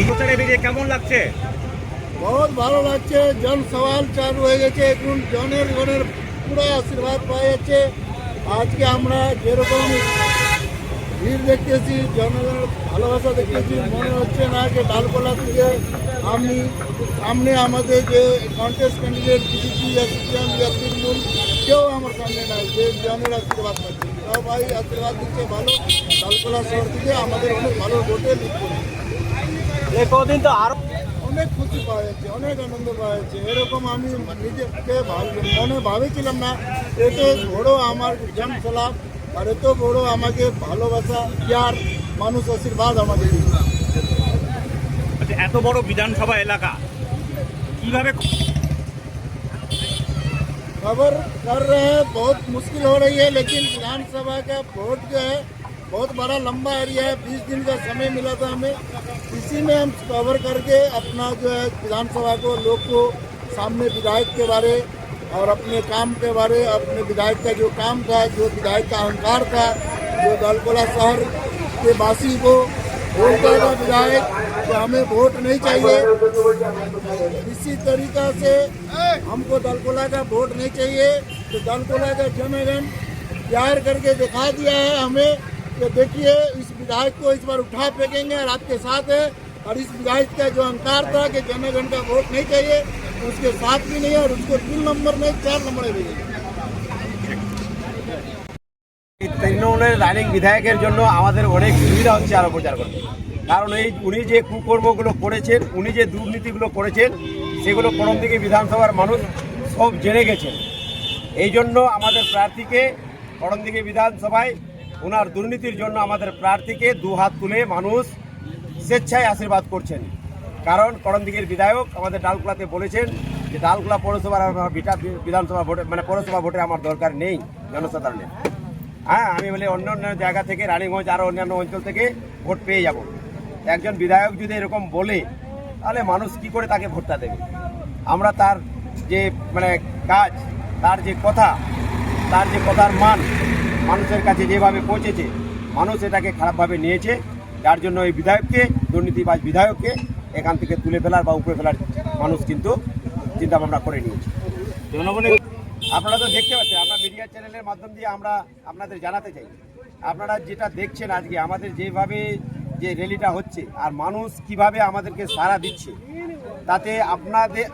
নির্বাচনে বেরিয়ে কেমন লাগছে? বহুত ভালো লাগছে। জন সওয়াল চালু হয়ে গেছে, এখন জনের গণের পুরো আশীর্বাদ পাওয়া যাচ্ছে। আজকে আমরা যেরকম ভিড় দেখতেছি, জনগণের ভালোবাসা দেখতেছি, মনে হচ্ছে না যে ডালকোলা থেকে আমি সামনে আমাদের যে কন্টেস্ট ক্যান্ডিডেট বিজেপি তৃণমূল কেউ আমার সামনে না, যে জনের আশীর্বাদ পাচ্ছি। সবাই আশীর্বাদ দিচ্ছে ভালো। ডালকোলা শহর থেকে আমাদের অনেক ভালো ভোটে লিড করছে। কদিন তো আরো অনেক খুশি পাওয়া যাচ্ছে, অনেক আনন্দ পাওয়া যাচ্ছে। এরকম আমি নিজেকে মনে ভাবেছিলাম না এত বড় আমার জন সালাম আর এত বড় আমাকে ভালোবাসা ইয়ার মানুষ আশীর্বাদ আমাকে দিচ্ছে। আচ্ছা, এত বড় বিধানসভা এলাকা কিভাবে खबर कर रहे हैं, बहुत मुश्किल हो रही है, लेकिन विधानसभा का वोट जो है बहुत बड़ा लंबा एरिया है। 20 दिन का समय मिला था हमें, इसी में हम कवर करके अपना जो है विधानसभा को लोग को सामने विधायक के बारे और अपने काम के बारे, अपने विधायक का जो काम था, जो विधायक का अहंकार था, जो डालकोला शहर के वासी को बोलता था विधायक तो हमें वोट नहीं चाहिए, इसी तरीका से हमको डालकोला का वोट नहीं चाहिए। तो डालकोला का जनगण प्यार करके दिखा दिया है हमें कि देखिए इस विधायक को इस बार उठा फेंकेंगे और आपके साथ है। और इस विधायक का जो अहंकार था कि जनगण का वोट नहीं चाहिए, उसके साथ भी नहीं है और उसको 3 नंबर नहीं 4 नंबर भेजेंगे। তৃণমূলের রানিং বিধায়কের জন্য আমাদের অনেক সুবিধা হচ্ছে আরও প্রচার করতে, কারণ উনি যে কুকর্মগুলো করেছেন, উনি যে দুর্নীতিগুলো করেছেন, সেগুলো করমদিঘি বিধানসভার মানুষ সব জেনে গেছেন। এই জন্য আমাদের প্রার্থীকে করমদিঘি বিধানসভায় ওনার দুর্নীতির জন্য আমাদের প্রার্থীকে দু হাত তুলে মানুষ স্বেচ্ছায় আশীর্বাদ করছেন। কারণ করমদিঘির বিধায়ক আমাদের ডালকোলাতে বলেছেন যে ডালকোলা পৌরসভার বিধানসভা ভোটে মানে পৌরসভা ভোটে আমার দরকার নেই জনসাধারণের। হ্যাঁ, আমি বলি অন্য অন্য জায়গা থেকে রানীগঞ্জ আরও অন্যান্য অঞ্চল থেকে ভোট পেয়ে যাব। একজন বিধায়ক যদি এরকম বলে তাহলে মানুষ কি করে তাকে ভোটটা দেবে? আমরা তার যে মানে কাজ, তার যে কথা, তার যে কথার মান মানুষের কাছে যেভাবে পৌঁছেছে, মানুষ এটাকে খারাপভাবে নিয়েছে। যার জন্য এই বিধায়ককে, দুর্নীতিবাজ বিধায়ককে এখান থেকে তুলে ফেলার বা উপরে ফেলার মানুষ কিন্তু চিন্তাভাবনা করে নিয়েছে। জনগণের আপনারা তো দেখতে পাচ্ছেন, আমরা মিডিয়া চ্যানেলের মাধ্যম দিয়ে আমরা আপনাদের জানাতে চাই, আপনারা যেটা দেখছেন আজকে আমাদের যেভাবে যে র্যালিটা হচ্ছে আর মানুষ কিভাবে আমাদেরকে সাড়া দিচ্ছে, তাতে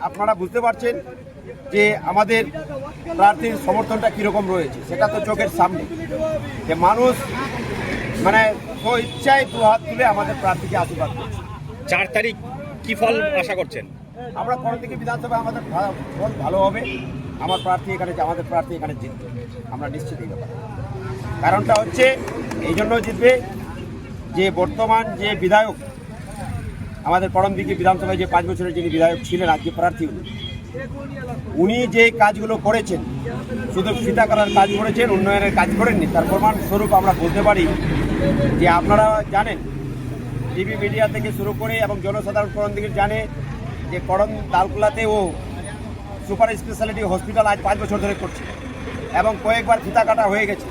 আপনারা বুঝতে পারছেন যে আমাদের প্রার্থীর সমর্থনটা কীরকম রয়েছে। সেটা তো চোখের সামনে যে মানুষ মানে ইচ্ছায় দু হাত তুলে আমাদের প্রার্থীকে আশীর্বাদ করছে। 4 তারিখ কি ফল আশা করছেন? আমরা করমদিঘি বিধানসভায় আমাদের ফল ভালো হবে। আমাদের প্রার্থী এখানে জিতবে, আমরা নিশ্চিত এই ব্যাপারে। কারণটা হচ্ছে এই জন্য জিতবে যে বর্তমান যে বিধায়ক আমাদের করমদিঘি বিধানসভায় যে 5 বছরের যিনি বিধায়ক ছিলেন, আজকে প্রার্থী উনি যে কাজগুলো করেছেন, শুধু ফিতা করার কাজ করেছেন, উন্নয়নের কাজ করেননি। তার প্রমাণস্বরূপ আমরা বলতে পারি যে আপনারা জানেন, টিভি মিডিয়া থেকে শুরু করে এবং জনসাধারণ করমদিঘির জানে যে ডালকোলাতে ও সুপার স্পেশালিটি হসপিটাল আজ 5 বছর ধরে করছে এবং কয়েকবার ফিতা কাটা হয়ে গেছে,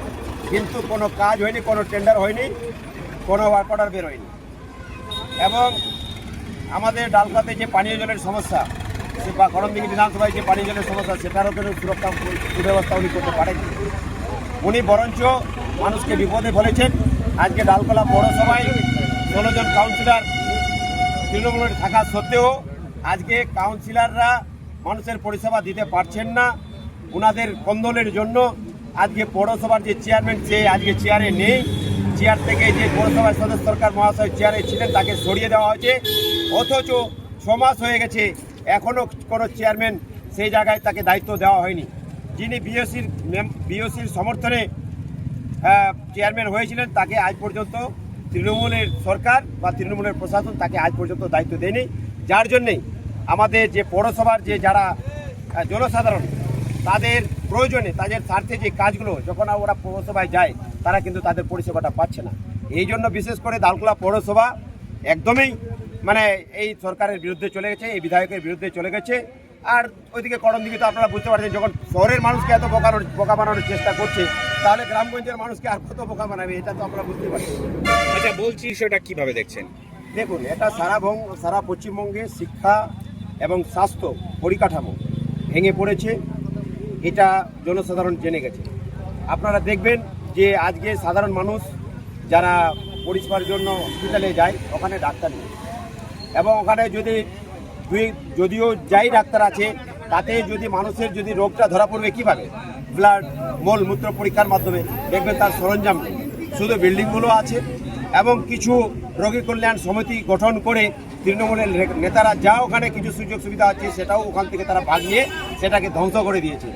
কিন্তু কোনো কাজ হয়নি, কোনো টেন্ডার হয়নি, কোনো ওয়ার্ক অর্ডার বের হয়নি। এবং আমাদের ডালকোলাতে যে পানীয় জলের সমস্যা বা করমদিঘি বিধানসভায় যে পানীয় জলের সমস্যা, সেটারও কোনো সুরক্ষা সুব্যবস্থা উনি করতে পারেন। উনি বরঞ্চ মানুষকে বিপদে ফেলেছেন। আজকে ডালকোলা পৌরসভায় 16 জন কাউন্সিলর তৃণমূলের থাকা সত্ত্বেও আজকে কাউন্সিলররা মানুষের পরিষেবা দিতে পারছেন না। ওনাদের কন্দলের জন্য আজকে পৌরসভার যে চেয়ারম্যান, সে আজকে চেয়ারে নেই। চেয়ার থেকে যে পৌরসভার সদস্য সরকার মহাশয় চেয়ারে ছিলেন, তাকে সরিয়ে দেওয়া হয়েছে। অথচ 6 মাস হয়ে গেছে, এখনও কোনো চেয়ারম্যান সেই জায়গায় তাকে দায়িত্ব দেওয়া হয়নি। যিনি বিওসির সমর্থনে চেয়ারম্যান হয়েছিলেন, তাকে আজ পর্যন্ত তৃণমূলের সরকার বা তৃণমূলের প্রশাসন তাকে আজ পর্যন্ত দায়িত্ব দেয়নি। যার জন্যেই আমাদের যে পৌরসভার যে যারা জনসাধারণ, তাদের প্রয়োজনে, তাদের স্বার্থে যে কাজগুলো যখন ওরা পৌরসভায় যায়, তারা কিন্তু তাদের পরিষেবাটা পাচ্ছে না। এই জন্য বিশেষ করে ডালকোলা পৌরসভা একদমই মানে এই সরকারের বিরুদ্ধে চলে গেছে, এই বিধায়কের বিরুদ্ধে চলে গেছে। আর ওইদিকে করমদিঘি তো আপনারা বুঝতে পারছেন, যখন শহরের মানুষকে এত বোকা বানানোর চেষ্টা করছে, তাহলে গ্রামগঞ্জের মানুষকে আর কত বোকা বানাবে, এটা তো আমরা বুঝতে পারছি। আচ্ছা, বলছি সেটা কিভাবে দেখছেন? দেখুন, এটা সারা পশ্চিমবঙ্গে শিক্ষা এবং স্বাস্থ্য পরিকাঠামো ভেঙে পড়েছে, এটা জনসাধারণ জেনে গেছে। আপনারা দেখবেন যে আজকে সাধারণ মানুষ যারা পরিষেবার জন্য হসপিটালে যায়, ওখানে ডাক্তার নেই, এবং ওখানে যদিও যাই ডাক্তার আছে, তাতে যদি মানুষের যদি রোগটা ধরা পড়বে কীভাবে, ব্লাড মূত্র পরীক্ষার মাধ্যমে, দেখবেন তার সরঞ্জাম নেই, শুধু বিল্ডিংগুলো আছে। এবং কিছু রোগী কল্যাণ সমিতি গঠন করে তৃণমূলের নেতারা যা ওখানে কিছু সুযোগ সুবিধা আছে সেটাও ওখান থেকে তারা ভাগ নিয়ে সেটাকে ধ্বংস করে দিয়েছে।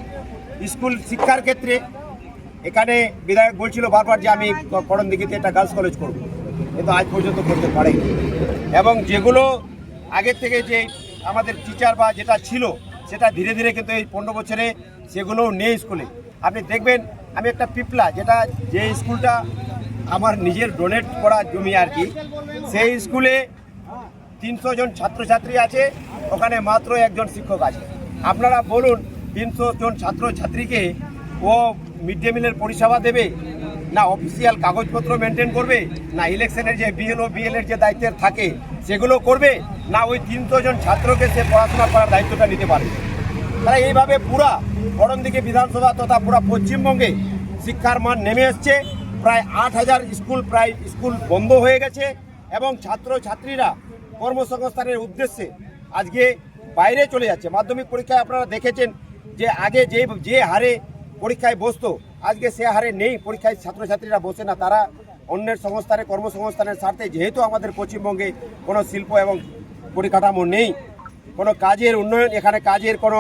স্কুল শিক্ষার ক্ষেত্রে এখানে বিধায়ক বলছিল বারবার যে আমি করণদিঘিতে একটা গার্লস কলেজ করব, কিন্তু আজ পর্যন্ত করতে পারেনি। এবং যেগুলো আগের থেকে যে আমাদের টিচার বা যেটা ছিল সেটা ধীরে ধীরে কিন্তু এই 15 বছরে সেগুলোও নেই স্কুলে। আপনি দেখবেন, আমি একটা পিপলা, যে স্কুলটা আমার নিজের ডোনেট করা জমি আর কি, সেই স্কুলে 300 জন ছাত্রছাত্রী আছে, ওখানে মাত্র একজন শিক্ষক আছে। আপনারা বলুন, 300 জন ছাত্রছাত্রীকে ও মিড ডে মিলের পরিষেবা দেবে না, অফিসিয়াল কাগজপত্র মেনটেন করবে না, ইলেকশনের যে বিএলের যে দায়িত্বের থাকে সেগুলো করবে না, ওই 300 জন ছাত্রকে সে পড়াশোনা করার দায়িত্বটা নিতে পারে? তারা এইভাবে পুরা করণদিঘি বিধানসভা তথা পুরা পশ্চিমবঙ্গে শিক্ষার মান নেমে এসছে। প্রায় 8000 স্কুল বন্ধ হয়ে গেছে, এবং ছাত্রছাত্রীরা কর্মসংস্থানের উদ্দেশ্যে আজকে বাইরে চলে যাচ্ছে। মাধ্যমিক পরীক্ষায় আপনারা দেখেছেন যে আগে যে হারে পরীক্ষায় বসতো, আজকে সে হারে নেই, পরীক্ষায় ছাত্রছাত্রীরা বসে না। তারা অন্যের সংস্থানে কর্মসংস্থানের স্বার্থে, যেহেতু আমাদের পশ্চিমবঙ্গে কোনো শিল্প এবং পরিকাঠামো নেই, কোনো কাজের উন্নয়ন, এখানে কাজের কোনো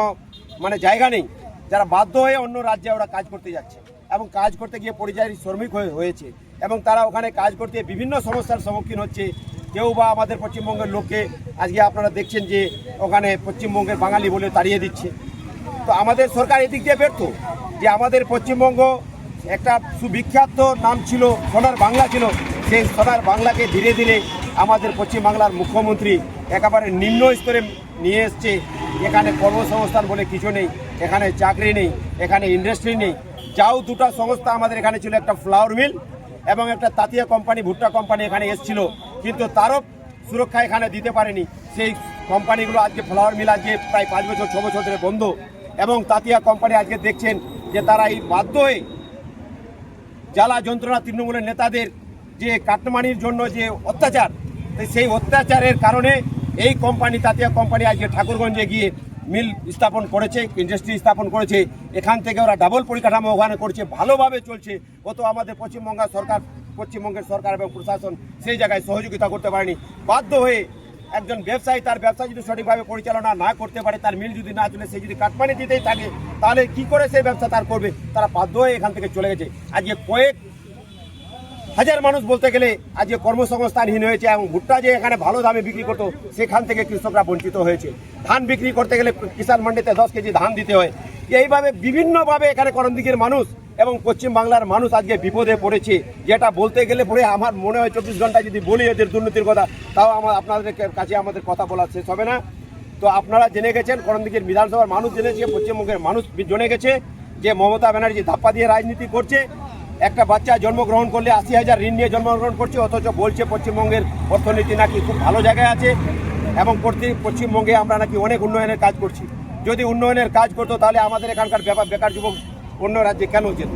জায়গা নেই, যারা বাধ্য হয়ে অন্য রাজ্যে ওরা কাজ করতে যাচ্ছে, এবং কাজ করতে গিয়ে পরিযায়ী শ্রমিক হয়েছে, এবং তারা ওখানে কাজ করতে বিভিন্ন সমস্যার সম্মুখীন হচ্ছে। কেউ বা আমাদের পশ্চিমবঙ্গের লোককে আজকে আপনারা দেখছেন যে ওখানে পশ্চিমবঙ্গের বাঙালি বলে তাড়িয়ে দিচ্ছে। তো আমাদের সরকার এদিক দিয়ে ব্যর্থ, যে আমাদের পশ্চিমবঙ্গ একটা সুবিখ্যাত নাম ছিল, সোনার বাংলা ছিল, সেই সোনার বাংলাকে ধীরে ধীরে আমাদের পশ্চিমবাংলার মুখ্যমন্ত্রী একেবারে নিম্ন স্তরে নিয়ে এসছে। এখানে কর্মসংস্থান বলে কিছু নেই, এখানে চাকরি নেই, এখানে ইন্ডাস্ট্রি নেই। যাও দুটো সংস্থা আমাদের এখানে ছিল, একটা ফ্লাওয়ার মিল এবং একটা তাঁতিয়া কোম্পানি, ভুট্টা কোম্পানি এখানে এসেছিল, কিন্তু তারও সুরক্ষা এখানে দিতে পারেনি। সেই কোম্পানিগুলো আজকে, ফ্লাওয়ার মিল আজকে প্রায় 5 বছর 6 বছর ধরে বন্ধ, এবং তাঁতিয়া কোম্পানি আজকে দেখছেন যে তারা এই বাধ্য হয়ে জ্বালা যন্ত্রণা তৃণমূলের নেতাদের যে কাটমানির জন্য যে অত্যাচার, সেই অত্যাচারের কারণে এই কোম্পানি, তাঁতিয়া কোম্পানি আজকে ঠাকুরগঞ্জে গিয়ে মিল স্থাপন করেছে, ইন্ডাস্ট্রি স্থাপন করেছে। এখান থেকে ওরা ডাবল পরিকাঠামো ওখানে করছে, ভালোভাবে চলছে। ও তো আমাদের পশ্চিমবঙ্গের সরকার এবং প্রশাসন সেই জায়গায় সহযোগিতা করতে পারেনি। বাধ্য হয়ে একজন ব্যবসায়ী তার ব্যবসা যদি সঠিকভাবে পরিচালনা না করতে পারে, তার মিল যদি না চলে, সে যদি কাটমানি দিতেই থাকে, তাহলে কি করে সেই ব্যবসা তার করবে? তারা বাধ্য হয়ে এখান থেকে চলে গেছে। আজকে কয়েক হাজার মানুষ বলতে গেলে আজকে কর্মসংস্থানহীন হয়েছে, এবং ভুট্টা যে এখানে ভালো দামে বিক্রি করতো সেখান থেকে কৃষকরা বঞ্চিত হয়েছে। ধান বিক্রি করতে গেলে কিষাণ মান্ডিতে 10 কেজি ধান দিতে হয়। এইভাবে বিভিন্নভাবে এখানে করণদিঘির মানুষ এবং পশ্চিমবাংলার মানুষ আজকে বিপদে পড়েছে। যেটা বলতে গেলে পরে আমার মনে হয় 24 ঘন্টা যদি বলি এদের দুর্নীতির কথা, তাও আপনাদের কাছে আমাদের কথা বলা শেষ হবে না। তো আপনারা জেনে গেছেন, করণদিঘির বিধানসভার মানুষ জেনেছে, পশ্চিমবঙ্গের মানুষ জেনে গেছে যে মমতা ব্যানার্জি ধাপ্পা দিয়ে রাজনীতি করছে। একটা বাচ্চা জন্মগ্রহণ করলে 80,000 ঋণ নিয়ে জন্মগ্রহণ করছে, অথচ বলছে পশ্চিমবঙ্গের অর্থনীতি নাকি খুব ভালো জায়গায় আছে, এবং পশ্চিমবঙ্গে আমরা নাকি অনেক উন্নয়নের কাজ করছি। যদি উন্নয়নের কাজ করতো তাহলে আমাদের এখানকার বেকার যুবক অন্য রাজ্যে কেন যেত?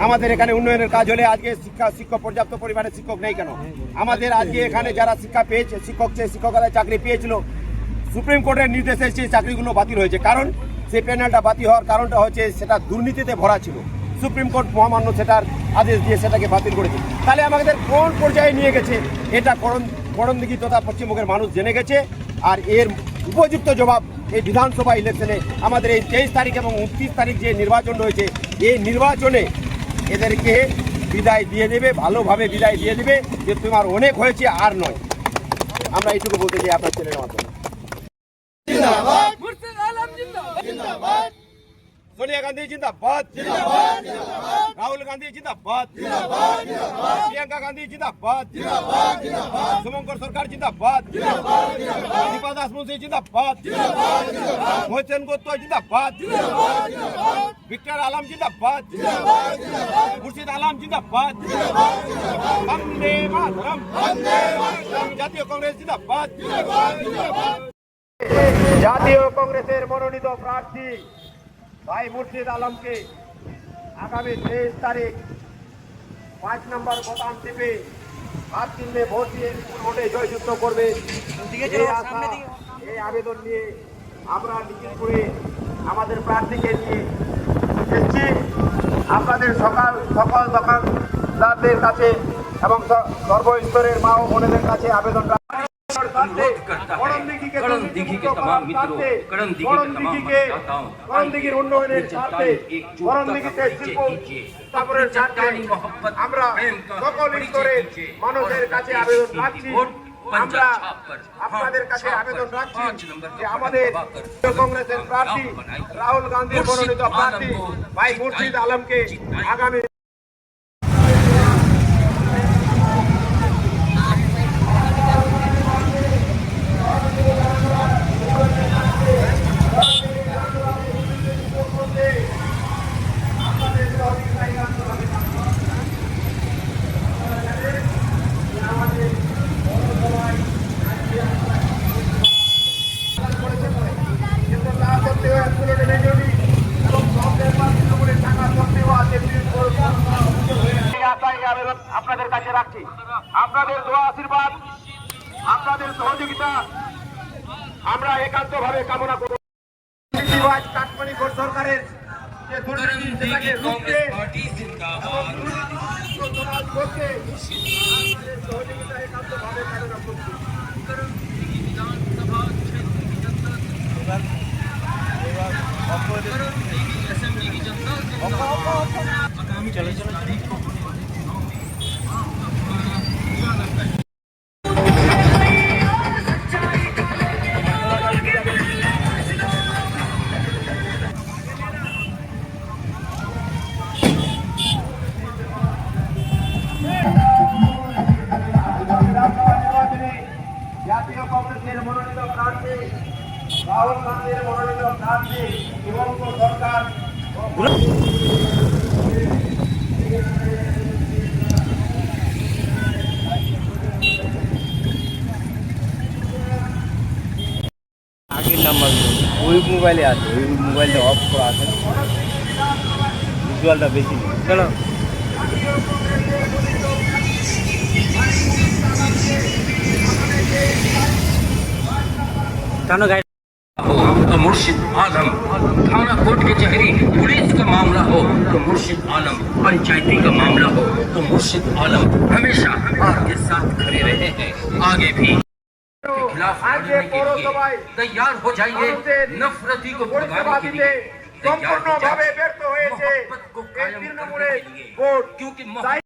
আমাদের এখানে উন্নয়নের কাজ হলে আজকে শিক্ষক পর্যাপ্ত পরিমাণে শিক্ষক নেই কেন? আমাদের আজকে এখানে যারা শিক্ষা পেয়েছে, শিক্ষকরা চাকরি পেয়েছিল, সুপ্রিম কোর্টের নির্দেশে সেই চাকরিগুলো বাতিল হয়েছে। কারণ সেই প্যানেলটা বাতিল হওয়ার কারণটা হচ্ছে সেটা দুর্নীতিতে ভরা ছিল। সুপ্রিম কোর্ট মহামান্য সেটার আদেশ দিয়ে সেটাকে বাতিল করেছে। তাহলে আমাদের কোন পর্যায়ে নিয়ে গেছে এটা করণদিঘি তথা পশ্চিমবঙ্গের মানুষ জেনে গেছে। আর এর উপযুক্ত জবাব এই বিধানসভা ইলেকশনে, আমাদের এই 23 তারিখ এবং 29 তারিখ যে নির্বাচন রয়েছে, এই নির্বাচনে এদেরকে বিদায় দিয়ে দেবে, ভালোভাবে বিদায় দিয়ে দেবে, যে তোমার অনেক হয়েছে আর নয়। আমরা এইটুকু বলতে চাই আপনার ছেলের মাধ্যমে। सोनिया गांधी जिंदाबाद राहुल गांधी जिंदाबाद प्रियंका गांधी जिंदाबाद शुभंकर सरकार जिंदाबाद दीपा दास मुंशी जिंदाबाद मोहसिन गोत्ता जिंदाबाद विक्टर आलम जिंदाबाद मुर्शिद आलम जिंदाबाद वंदे मातरम জাতীয় কংগ্রেস জিন্দাবাদ জাতীয় কংগ্রেসের মনোনীত প্রার্থী ভাই মুর্শিদ আলমকে আগামী 23 তারিখ 5 নম্বর বোতাম টিপে হাত চিহ্নে ভোট দিয়ে ভোটে জয়যুক্ত করবে এই আবেদন নিয়ে আমরা মিছিল করে আমাদের প্রার্থীকে নিয়ে এসেছি আপনাদের সকল দোকানদারদের কাছে এবং সর্বস্তরের মা ও বোনেদের কাছে আবেদন উন্নয়নের স্বার্থে করণদিঘিতে শিল্প স্থাপনের স্বার্থে আমরা সকল স্তরের মানুষের কাছে আবেদন রাখছি আমরা আপনাদের কাছে আবেদন রাখছি যে আমাদের কংগ্রেসের প্রার্থী রাহুল গান্ধীর মনোনীত প্রার্থী ভাই মুর্শিদ আলমকে আগামী আপনাদের কাছে রাখছি আপনাদের দোয়া আশীর্বাদ আপনাদের সহযোগিতা আমরা একান্তভাবে কামনা করব কাঠমানি ভোট সরকারের যে দুর্নীতি সেটাকে রুখতে এবং সমাজ করতে সহযোগিতা একান্তভাবে কামনা করছি চলো চলো জাতীয় কংগ্রেসের মনোনীত প্রার্থী রাহুল গান্ধীর মনোনীত প্রার্থী শুভঙ্কর সরকার আগের নাম্বার ওই মোবাইলে আছে ওই মোবাইলটা অফ করা আছে ভিজুয়ালটা বেশি চলো টানো গাড়ি तो मुर्शिद आलम थाना कोर्ट कचहरी पुलिस का मामला हो तो मुर्शिद आलम पंचायती का मामला हो तो मुर्शिद आलम हमेशा आपके साथ खड़े रहे हैं आगे भी खिलाफ लड़ने के लिए तैयार हो जाइए नफरती को भगाने के लिए সম্পূর্ণভাবে ব্যর্থ হয়েছে मोहब्बत को कायम करने के लिए ভোট क्योंकि